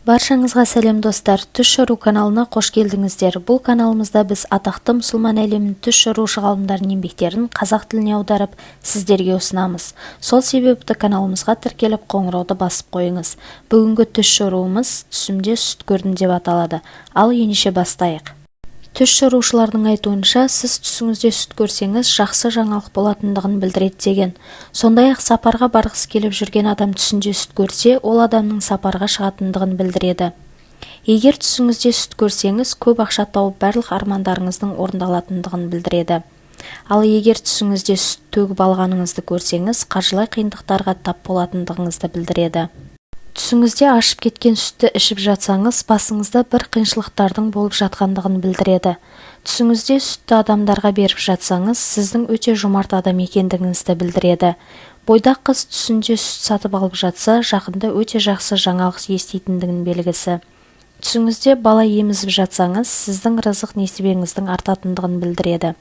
Баршаңызға сәлем достар, Түс Шыру каналына қош келдіңіздер. Бұл каналымызда біз атақты мұсылман әлемінің түс шырушы ғалымдардың еңбектерін қазақ тіліне аударып, сіздерге ұсынамыз. Сол себепті каналымызға тіркеліп қоңырауды басып қойыңыз. Бүгінгі түс шыруымыз түсімде сүт көрдім деп аталады. Ал ендеше бастайық. Түс шырушылардың айтуынша, сіз түсіңізде сүт көрсеңіз, жақсы жаңалық болатындығын білдіреді деген. Сондай-ақ сапарға барғысы келіп жүрген адам түсінде сүт көрсе, ол адамның сапарға шығатындығын білдіреді. Егер түсіңізде сүт көрсеңіз, көп ақша тауып барлық армандарыңыздың орындалатындығын білдіреді. Ал егер түсіңізде сүт төгіп алғаныңызды көрсеңіз, қаржылай қиындықтарға тап болатындығыңызды білдіреді. Түсіңізде ашып кеткен сүтті ішіп жатсаңыз, басыңызда бір қиыншылықтардың болып жатқандығын білдіреді. Түсіңізде сүтті адамдарға беріп жатсаңыз, сіздің өте жомарт адам екендігіңізді білдіреді. Бойдақ қыз түсінде сүт сатып алып жатса, жақында өте жақсы жаңалық еститіндігінің белгісі. Түсіңізде бала емізіп жатсаңыз, сіздің рызық несібеңіздің артатындығын білдіреді.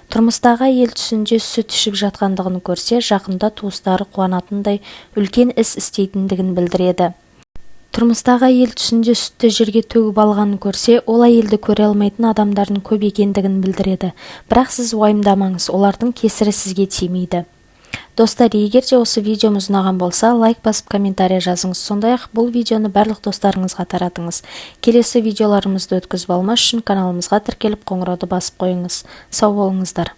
Тұрмыстағы әйел түсінде сүт ішіп жатқандығын көрсе, жақында туыстары қуанатындай үлкен іс істейтіндігін білдіреді. Тұрмыстағы әйел түсінде сүтті жерге төгіп алғанын көрсе, ол әйелді көре алмайтын адамдардың көп екендігін білдіреді. Бірақ сіз уайымдамаңыз, олардың кесірі сізге тимейді. Достар, егер де осы видеомыз ұнаған болса, лайк басып комментарий жазыңыз. Сондай-ақ бұл видеоны барлық достарыңызға таратыңыз. Келесі видеоларымызды өткізіп алмас үшін каналымызға тіркеліп қоңырауды басып қойыңыз. Сау болыңыздар.